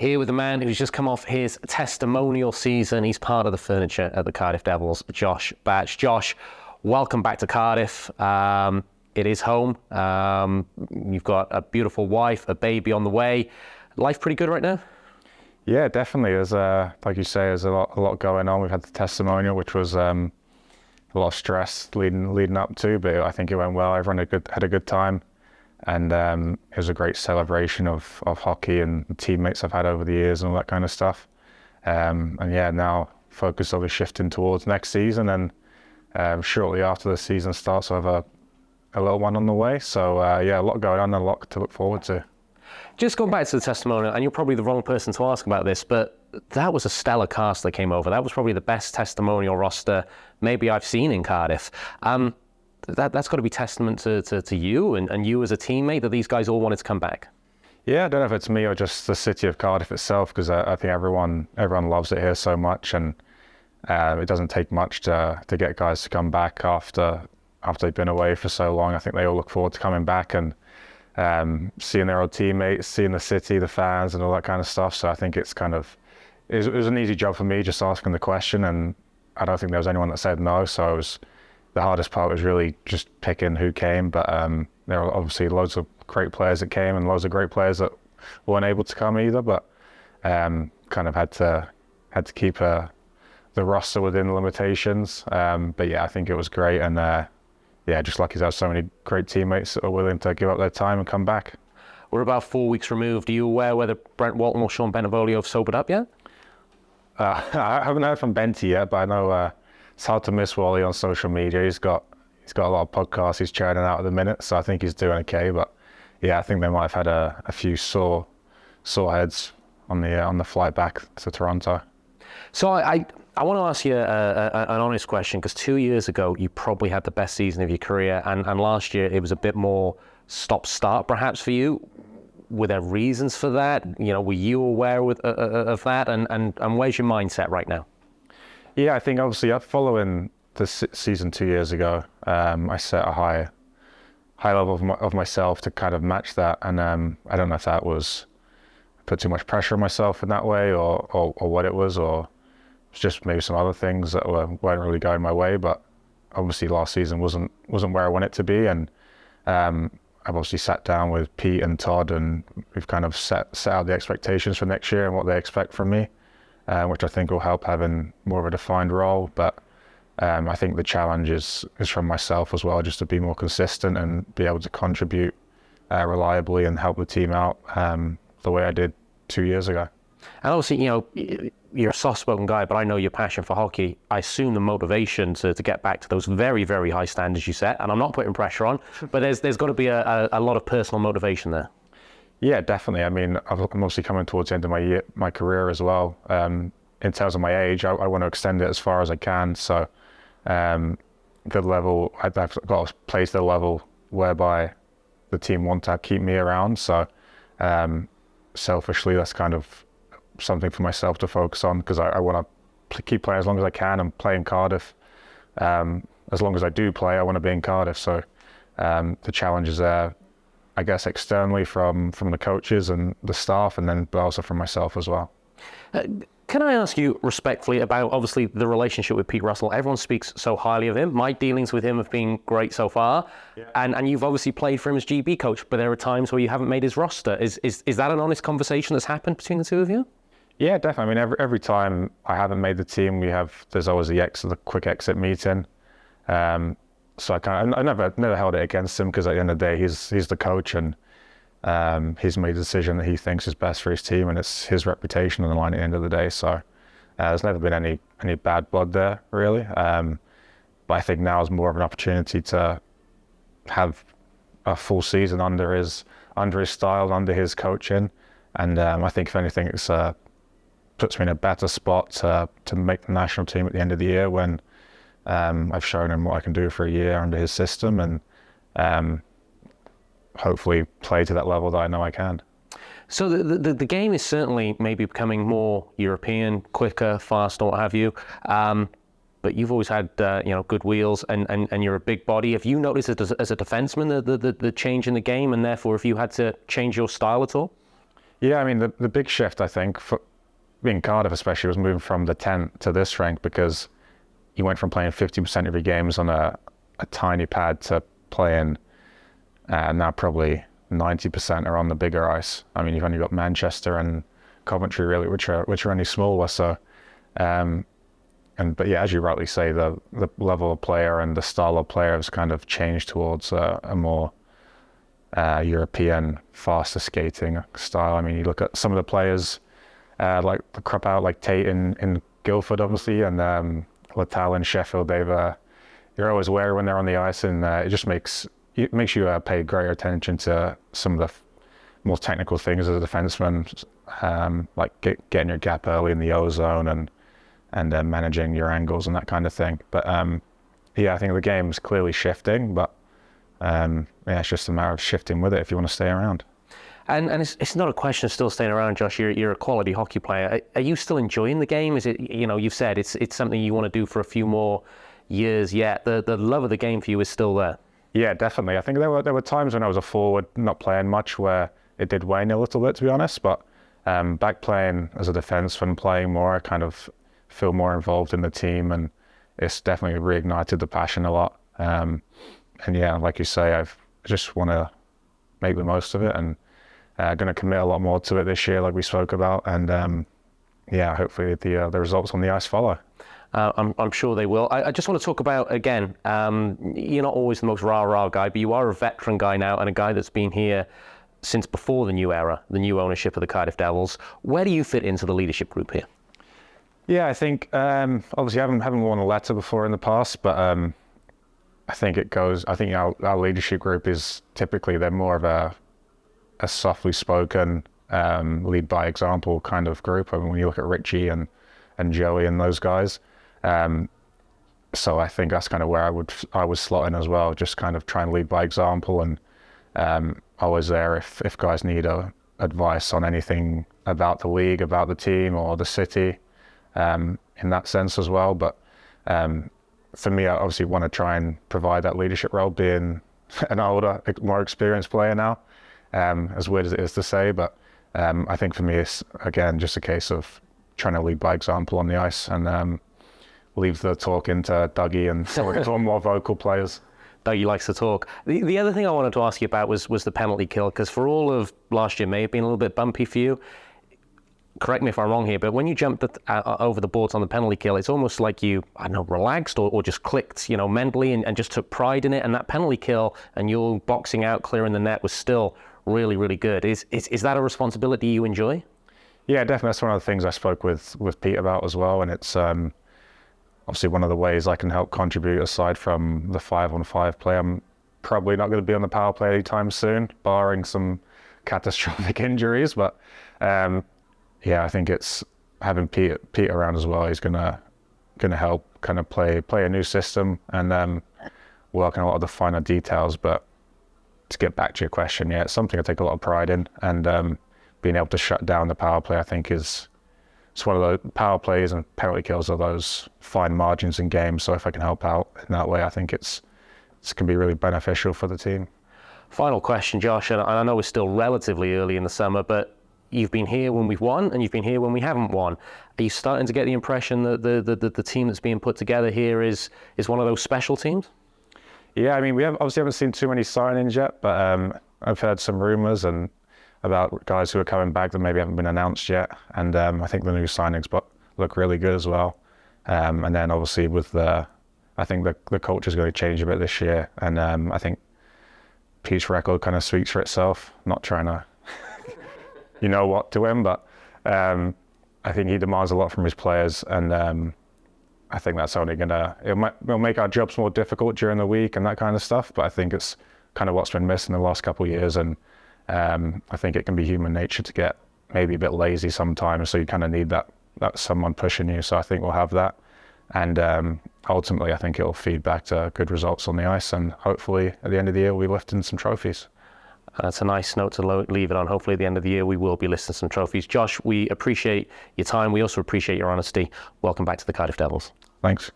Here with a man who's just come off his testimonial season. He's part of the furniture at the Cardiff Devils, Josh Batch. Josh, welcome back to Cardiff. It is home. You've got a beautiful wife, a baby on the way. Life pretty good right now? Yeah, definitely. There's like you say, there's a lot going on. We've had the testimonial, which was a lot of stress leading up to, but I think it went well. Everyone had a good time, and it was a great celebration of hockey and teammates I've had over the years and all that kind of stuff. And yeah, now focus will be shifting towards next season, and shortly after the season starts, I'll have a little one on the way. So yeah, a lot going on and a lot to look forward to. Just going back to the testimonial, and you're probably the wrong person to ask about this, but that was a stellar cast that came over. That was probably the best testimonial roster maybe I've seen in Cardiff. That's got to be testament to you and you as a teammate that these guys all wanted to come back. Yeah, I don't know if it's me or just the city of Cardiff itself, because I think everyone loves it here so much, and it doesn't take much to get guys to come back after they've been away for so long. I think they all look forward to coming back and seeing their old teammates, seeing the city, the fans, and all that kind of stuff. So I think it was an easy job for me just asking the question, and I don't think there was anyone that said no. So the hardest part was really just picking who came. But there were obviously loads of great players that came and loads of great players that weren't able to come either. But kind of had to keep the roster within the limitations. But yeah, I think it was great, and yeah, just lucky to have so many great teammates that are willing to give up their time and come back. We're about 4 weeks removed. Are you aware whether Brent Walton or Sean Benevolio have sobered up yet? I haven't heard from Benty yet, but I know it's hard to miss Wally on social media. He's got a lot of podcasts he's churning out at the minute, so I think he's doing okay. But yeah, I think they might have had a few sore heads on the flight back to Toronto. So I want to ask you an honest question, because 2 years ago you probably had the best season of your career, and last year it was a bit more stop-start perhaps for you. Were there reasons for that? You know, were you aware of that? And where's your mindset right now? Yeah, I think obviously following the season 2 years ago, I set a high level of myself to kind of match that, and I don't know if that was put too much pressure on myself in that way, or what it was, or it's just maybe some other things that weren't really going my way. But obviously last season wasn't where I want it to be, and I've obviously sat down with Pete and Todd, and we've kind of set out the expectations for next year and what they expect from me, which I think will help having more of a defined role. But I think the challenge is from myself as well, just to be more consistent and be able to contribute reliably and help the team out the way I did 2 years ago. And obviously, you know, you're a soft-spoken guy, but I know your passion for hockey. I assume the motivation to get back to those very, very high standards you set, and I'm not putting pressure on, but there's got to be a lot of personal motivation there. Yeah, definitely. I mean, I'm obviously coming towards the end of my career as well. In terms of my age, I want to extend it as far as I can. So the level, I've got to play to the level whereby the team want to keep me around. So selfishly, that's kind of something for myself to focus on, because I want to keep playing as long as I can and play in Cardiff. As long as I do play, I want to be in Cardiff. So the challenge is there, I guess, externally from the coaches and the staff, but also from myself as well. Can I ask you respectfully about, obviously, the relationship with Pete Russell? Everyone speaks so highly of him. My dealings with him have been great so far. Yeah. And you've obviously played for him as GB coach, but there are times where you haven't made his roster. Is that an honest conversation that's happened between the two of you? Yeah, definitely. I mean, every time I haven't made the team, there's always the quick exit meeting. So I never held it against him, because at the end of the day, he's the coach, and he's made a decision that he thinks is best for his team, and it's his reputation on the line at the end of the day. So there's never been any bad blood there, really. But I think now is more of an opportunity to have a full season under his style, under his coaching, and I think if anything, it's puts me in a better spot to make the national team at the end of the year, when I've shown him what I can do for a year under his system, and hopefully play to that level that I know I can. So the game is certainly maybe becoming more European, quicker, faster, what have you. But you've always had good wheels, and you're a big body. Have you noticed as a defenseman the change in the game, and therefore if you had to change your style at all? Yeah, I mean, the big shift, I think, for in Cardiff especially, was moving from the 10 to this rank, because you went from playing 50% of your games on a tiny pad to playing now probably 90% are on the bigger ice. I mean, you've only got Manchester and Coventry really, which are only smaller. So, but yeah, as you rightly say, the level of player and the style of player has kind of changed towards a more European, faster skating style. I mean, you look at some of the players like the crop out, like Tate in Guildford, obviously, and Littell in Sheffield. You're always wary when they're on the ice, and it just makes you pay greater attention to some of the more technical things as a defenseman, like getting your gap early in the O zone and managing your angles and that kind of thing. But yeah, I think the game's clearly shifting, but yeah, it's just a matter of shifting with it if you want to stay around. And it's not a question of still staying around, Josh. You're a quality hockey player. Are you still enjoying the game? Is it, you've said it's something you want to do for a few more years yet. The love of the game for you is still there. Yeah, definitely. I think there were times when I was a forward, not playing much, where it did wane a little bit, to be honest. But back playing as a defenseman, playing more, I kind of feel more involved in the team, and it's definitely reignited the passion a lot. And yeah, like you say, I just want to make the most of it, and going to commit a lot more to it this year, like we spoke about. And yeah, hopefully the results on the ice follow. I'm sure they will. I just want to talk about, again, you're not always the most rah-rah guy, but you are a veteran guy now, and a guy that's been here since before the new era, the new ownership of the Cardiff Devils. Where do you fit into the leadership group here? Yeah, I think obviously I haven't worn a letter before in the past, but I think our leadership group is typically, they're more of a softly spoken, lead by example kind of group. I mean, when you look at Richie and Joey and those guys, so I think that's kind of where I would slot in as well. Just kind of try and lead by example, and always there if guys need advice on anything about the league, about the team or the city, in that sense as well. But for me, I obviously want to try and provide that leadership role, being an older, more experienced player now, as weird as it is to say. But I think for me, it's again just a case of trying to lead by example on the ice, and leave the talk into Dougie and some of the more vocal players. Dougie likes to talk. The other thing I wanted to ask you about was the penalty kill, because for all of last year may have been a little bit bumpy for you. Correct me if I'm wrong here, but when you jumped over the boards on the penalty kill, it's almost like you, I don't know, relaxed or just clicked, mentally and just took pride in it. And that penalty kill and your boxing out, clearing the net was still really, really good. Is that a responsibility you enjoy? Yeah, definitely. That's one of the things I spoke with Pete about as well. And it's obviously one of the ways I can help contribute, aside from the 5-on-5 play. I'm probably not going to be on the power play anytime soon, barring some catastrophic injuries. But yeah, I think it's having Pete around as well. He's gonna help kind of play a new system and work on a lot of the finer details. But to get back to your question, yeah, it's something I take a lot of pride in, and being able to shut down the power play, I think it's one of the power plays and penalty kills are those fine margins in games. So if I can help out in that way, I think it's can be really beneficial for the team. Final question, Josh, and I know we're still relatively early in the summer, but you've been here when we've won, and you've been here when we haven't won. Are you starting to get the impression that the team that's being put together here is one of those special teams? Yeah, I mean, we obviously haven't seen too many signings yet, but I've heard some rumours and about guys who are coming back that maybe haven't been announced yet, and I think the new signings look really good as well. And then obviously I think the culture is going to change a bit this year, and I think Pete's record kind of speaks for itself. Not trying to what to him, but I think he demands a lot from his players, and I think that's only it'll make our jobs more difficult during the week and that kind of stuff. But I think it's kind of what's been missing the last couple of years, and I think it can be human nature to get maybe a bit lazy sometimes, so you kind of need that someone pushing you. So I think we'll have that, and ultimately I think it'll feed back to good results on the ice, and hopefully at the end of the year we'll be lifting some trophies. That's a nice note to leave it on. Hopefully at the end of the year we will be listing some trophies. Josh, we appreciate your time. We also appreciate your honesty. Welcome back to the Cardiff Devils. Thanks.